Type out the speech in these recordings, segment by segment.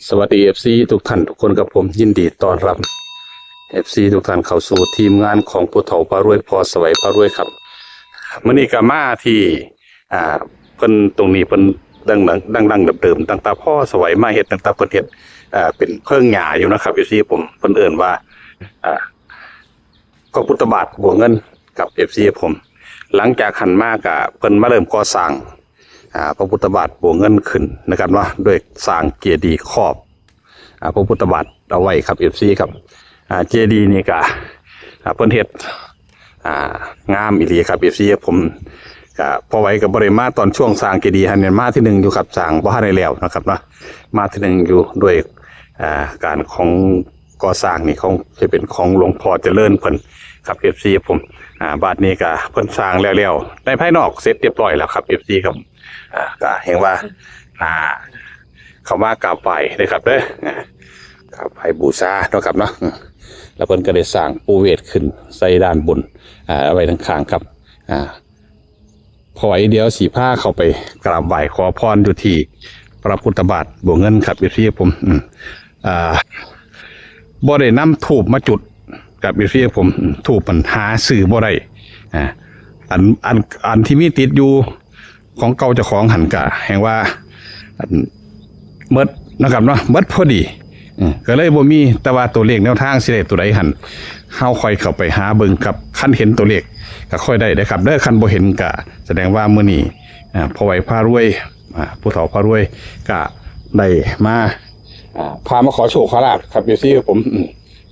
สวัสดีFC ทุกท่านทุกคนกับผมยินดีต้อนรับ FC ทุกท่านเข้าสู่ทีมงานของผู้เฒ่าพารวยพอสวัยพารวยครับมื้อนี้ก็มาที่เพิ่นตรงนี้เพิ่นดังเดิมตั้งแต่พ่อสวัยมาเฮ็ดตั้งแต่เพิ่นเฮ็ดเป็นเพิ่งหญ้าอยู่นะครับ FC ผมเพิ่นเอิ้นว่าพระพุทธบาทบัวเงินกับ FC ผมหลังจากหันมาก็เพิ่นมาเริ่มก่อสร้างพระพุทธบาทบัวเงินขึ้นนะครับว่าด้วยสร้างเจดีย์ครอบพระพุทธบาทเอาไว้ครับ FC ครับเจดีย์นี่ก็เพิ่นเฮ็ดงามอีหลีครับ FC ผมก็พอไว้กับบริมาตอนช่วงสร้างเจดีย์เนี่ยมาที่หนึ่งอยู่ครับสร้างบ่ทันได้แล้วนะครับเนาะมาที่หนึ่งอยู่ด้วยการของก่อสร้างนี่ของจะเป็นของหลวงพ่อเจริญเพิ่นครับ FC ผมบาทนี้ก็เพิ่นสร้างแล้วในภายนอกเสร็จเรียบร้อยแล้วครับ FC ครับก็เห็นว่าเขามากราบไหว้นะครับเด้อกราบไหว้บูชาเนาะครับเนาะแล้วเพิ่นก็ได้สร้างปูเวทขึ้นใส่ด้านบนเอาไว้ทางข้างครับพอไว้เดียวสีผ้าเข้าไปกราบไหว้ขอพรอยู่ที่พระพุทธบาทบัวเงินครับพี่ผมบ่ได้นำธูปมาจุดกับพี่ผมธูปมันหาสื่อบ่ได้อันที่มีติดอยู่ของเก่าเจ้าของหันกะแห่งว่าเบิดนะครับเนาะเบิดพอดีก็เลยบ่มีแต่ว่าตัวเลขแนวทางสิได้ตัวใดหันเฮาค่อยเข้าไปหาเบิ่งครับคันเห็นตัวเลขก็ค่อยได้ครับเด้อคันบ่เห็นก็แสดงว่ามื้อนี้พอไหวพารวยผู้เฒ่าพารวยก็ได้มาพามาขอโชคขอลาภครับอยู่ที่ผม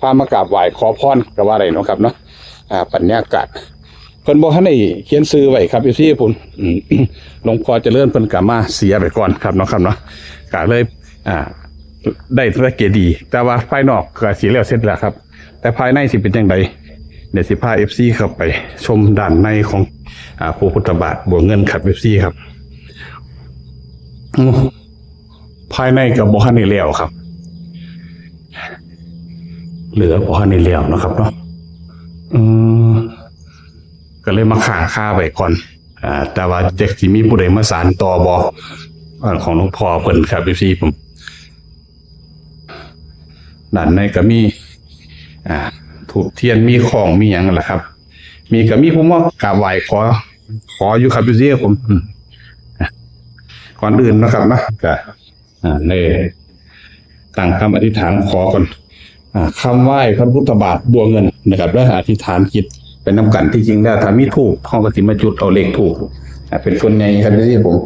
พามากราบไหว้ขอพรก็ว่าได้เนาะครับเนาะบรรยากาศเพิ่นบ่ทันได้เขียนชื่อไว้ครับอยู่ที่ผมหลวงพ่อเจริญเพิ่นก็มาเสียไปก่อนครับเนาะครับเนาะก็เลยได้ธุรกิจดีแต่ว่าภายนอกก็สีแล้วเสร็จแล้วครับแต่ภายในสิเป็นจังไดเดี๋ยวสิพา FC เข้าไปชมด้านในของพระพุทธบาทบัวเงินครับ FC ครับภายในก็บ่ทันได้แล้วครับเหลือบ่ทันได้แล้วนะครับเนาะก็เลยมาค่าไว้ก่อนแต่ว่าจะสิมีผู้ใดมาสานต่อบ่ของหลวงพ่อเพิ่นครับ FC ผมด้านในก็มีถูกเทียนมีของมีอย่างนั่นแหละครับมีก็มีผมว่ากราบไหว้ขออยู่ครับพี่เสียผมก่อนอื่นนะครับนะก็ในตั้งคำอธิษฐานขอก่อนคำไหว้พระพุทธบาทบัวเงินนะครับแล้วอธิษฐานจิตเป็นน้ำกันที่จริงแล้วถ้ามีถูกห้องกฐินมาจุดเอาเลขถูกเป็นส่วนใหญ่ครับพี่เสียผม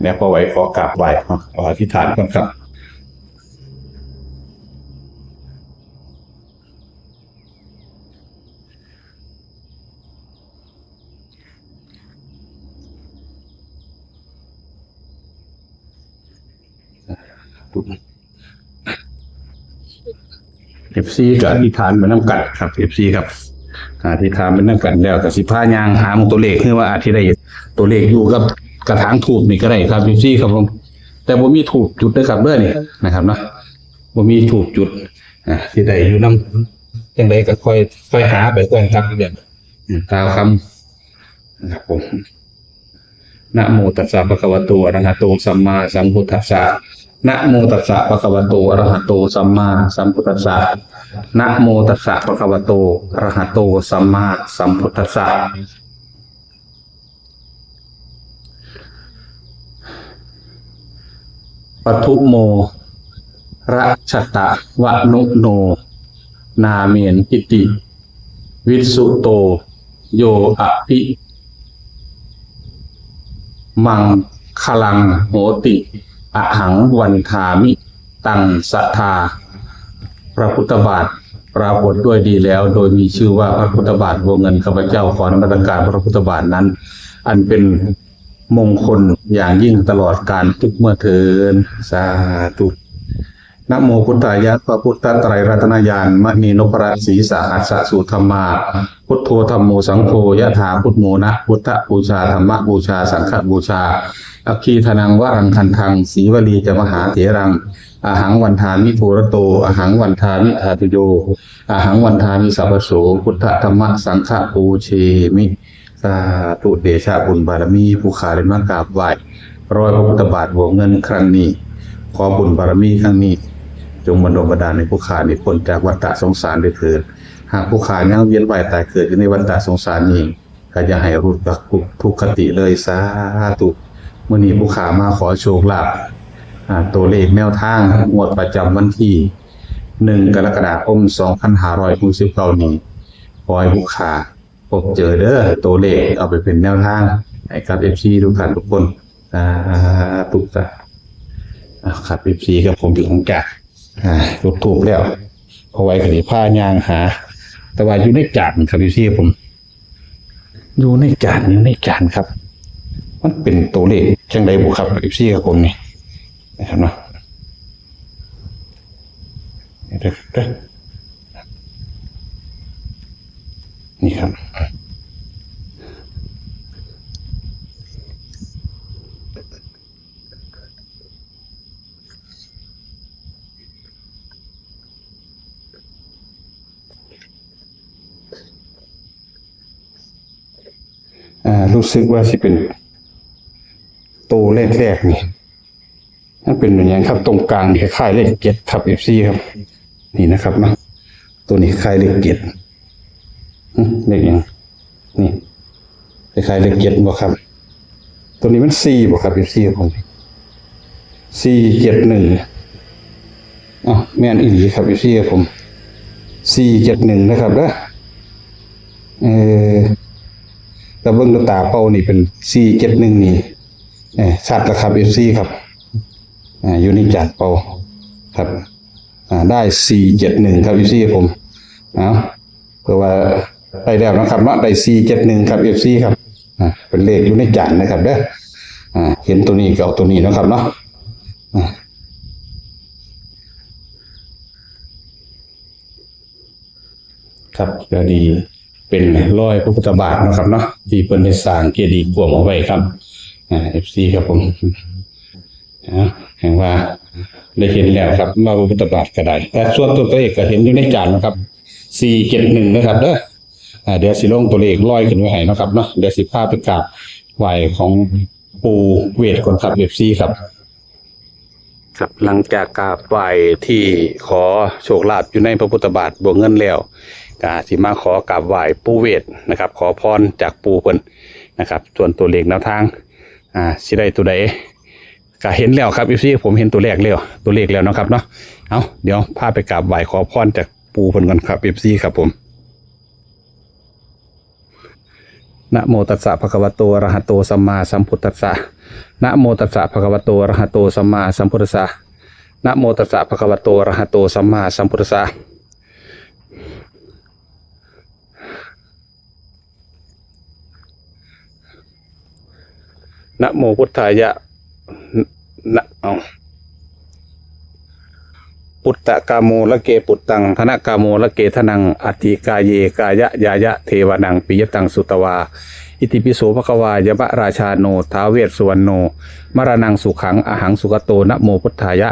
เนี่ยพอไหวขอกราบไหว้ขออธิษฐานก่อนครับFC กับอธิษฐานเป็นน้ำกัดครับ FC ครับอธิษฐานเป็นน้ำกัดแล้วกับสิผ้ายางหาตัวเลขคือว่าที่ได้ตัวเลขอยู่กับกระถางถูกนี่ก็ได้ครับ FC ครับผมแต่บ่มีถูกจุดนะครับเด้อนี่นะครับเนาะบ่มีถูกจุดที่ได้อยู่นำจังไดก็ค่อยหาไปก่อนครับเดี๋ยวกล่าวคำนะครับผมนะโมตัสสะภะคะวะโตอะระหะโตสัมมาสัมพุทธัสสะนะโมตัสสะภะคะวะโตอะระหะโตสัมมาสัมพุทธัสสะนะโมตัสสะภะคะวะโตอะระหะโตสัมมาสัมพุทธัสสะปทุโมระชตะวะนุโนนาเมนอิติวิสุโตโยอภิมังคลังโหติอหังวันทามิตังสัทธาพระพุทธบาทปรากฏด้วยดีแล้วโดยมีชื่อว่าพระพุทธบาทบัวเงินข้าพเจ้าขอนมัสการพระพุทธบาทนั้นอันเป็นมงคลอย่างยิ่งตลอดกาลทุกเมื่อเทินสาธุนะโมพุทธายะพระพุทธไตรรัตนญาณมณีนพรัตน์ศรีสหัสสะสุธรรมาพุทโธธัมโมสังโฆยะถาพุทโมนะพุทธบูชาธรรมบูชาสังฆบูชาอัคคีธนังวรังคันทังศรีวลีจะมหาเถรังอหังวันทามิโทรโตอหังวันทามิธาตุโยอหังวันทามิสัพพโสพุทธธรรมสังฆปูเชมิสาธุเดชะบุญบารมีผู้ขาได้มากราบไหว้รอยพระพุทธบาทบัวเงินครั้งนี้ ขอบุญบารมีครั้งนี้จงบันดลบันดาลในผู้ขานี้พ้นจากวัฏฏะสงสารด้วยเถิดหากผู้ขายังเวียนว่ายตายเกิดอยู่ในวัฏฏะสงสารนี้ก็จะให้รุดจากทุกขติเลยสาธุมื้อนี้ผู้ขามาขอโชคลาภตัวเลขแนวทางงวดประจำวันที่1 กรกฎาคม 2569 นี้ขอให้ผู้ขาพบเจอเด้อตัวเลขเอาไปเป็นแนวทางให้กับ FC ทุกท่านทุกคนทุกท่านครับ FC กับผมอยู่ของแกจุดทูบแล้วเอาไว้กันที่ผ้ายางหาแต่ว่าอยู่ในจานครับ FC ผมอยู่ในจานครับมันเป็นตัวเลขจังไดบุครับ FC กับผมนี่นะครับเนาะนี่ครับรู้สึกว่าสิเป็นตัวแรกๆนี่นั่นเป็นอย่างนี้ครับตรงกลางนี่คล้ายเลข7ครับ FC ครับนี่นะครับเนาะตัวนี้คล้ายเลข7เลขอย่างนี่คล้ายเลข7บ่ครับตัวนี้มัน4บ่ครับ FC ผม471แม่นอีหลีครับ FC ผม471นะครับเด้อแต่เบิ่งตาเป้านี่เป็น471นี่ชัดแล้วครับ FC ครับอยู่ในจานเป้าครับได้471ครับ FC ผมเพื่อว่าได้แล้วนะครับเนาะได้471ครับ FC ครับเป็นเลขอยู่ในจานนะครับเด้อเห็นตัวนี้ก็เอาตัวนี้นะครับเนาะครับก็ดีเป็นรอยพระพุทธบาทนะครับเนาะที่เพิ่นได้สร้างเจดีย์กวมเอาไว้ครับFC ครับผมแห่งว่าได้เห็นแล้วครับว่าพระพุทธบาทก็ได้แต่ส่วนตัวเลขก็เห็นอยู่ในจานนะครับ471นะครับเด้อเดี๋ยวสิลงตัวเลขร้อยขึ้นไว้ให้นะครับเนาะเดี๋ยวสิพาไปกราบไหว้ของปู่เวทก่อนครับ FC ครับครับหลังจากกราบไหว้ที่ขอโชคลาภอยู่ในพระพุทธบาทบวกเงินแล้วก็สิมาขอกราบไหว้ปู่เวทนะครับขอพรจากปู่เพิ่นนะครับส่วนตัวเลขแนวทางสิได้ตัวใดก็เห็นแล้วครับ FC ผมเห็นตัวเลขแล้วนะครับเนาะเดี๋ยวพาไปกราบไหว้ขอพรจากปู่เพิ่นก่อนครับ FC ครับผมนะโมตัสสะภะคะวะโตอะระหะโตสัมมาสัมพุทธัสสะนะโมตัสสะภะคะวะโตอะระหะโตสัมมาสัมพุทธัสสะนะโมตัสสะภะคะวะโตอะระหะโตสัมมาสัมพุทธัสสะนะโมพุทธายะปุตตะกาโมละเกปุตตังธนกาโมละเกทนังอธิกายเยกายะยายะเทวนังปิยตังสุตวาอิติปิโสภควายะมะราชาโนท้าวเวสสุวรรณโนมรณังสุขังอหังสุกโตนะโมพุทธายะ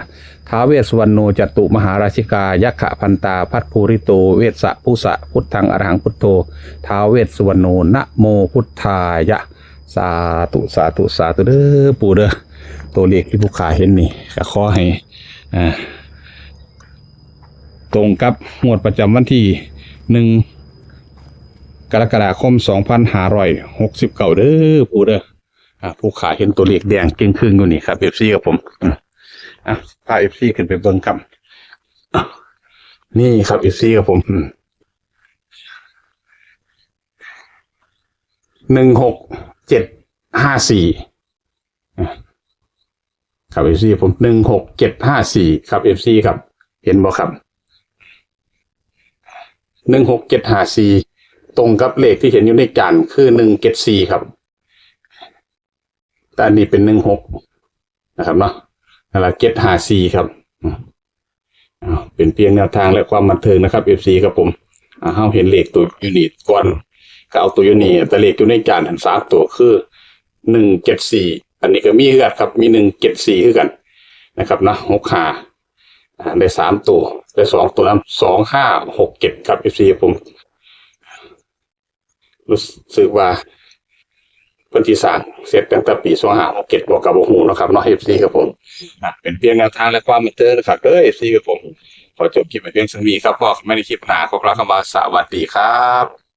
ท้าวเวสสุวรรณโนจตุมหาราชิกายักขะพันตาพัทภูริโตเวสสะพุสะพุทธังอรหังพุทโธท้าวเวสสุวรรณโนนะโมพุทธายะสาธุสาธุสาธุเด้อปู่เด้อตัวเลขที่ผู้ขาเห็นนี่ก็ขอให้ตรงกับงวดประจำวันที่1 กรกฎาคม 2569เด้อปู่เด้อผู้ขาเห็นตัวเลขแดงเก่งครึ่งอยู่นี่ครับ FC กับผมพา FC ขึ้นไปเบิ่งครับนี่ครับ FC กับผม16754ครับ FC ผม16754ครับ FC ครับเห็นบ่ครับ16754ตรงกับเลขที่เห็นอยู่ในจานคือ174ครับแต่อันนี้เป็น16นะครับเนาะแล้ว754ครับเป็นเพียงแนวทางและความบันเทิงนะครับ FC ครับผมเฮาเห็นเลขตัวยูนิตก่อนก็เอาตัวยูนิตแต่เลขอยู่ในจานทั้ง3ตัวคือ174อันนี้ก็มีคือกันครับมี174คือกันนะครับเนาะ65ได้3ตัวได้2ตัวนั้น2567ครับ FC ผมรู้สึกว่า เพิ่นที่สร้างเสร็จตั้งแต่ปี2567บ่กับบ่ฮู้เนาะครับเนาะ FC ครับผมเป็นเพียงแนวทางและความบันเทิงนะครับFC ครับผมขอจบคลิปไว้เพียงเท่านี้ครับพบกันใหม่ในคลิปหน้าขอกล่าวคำว่าสวัสดีครับ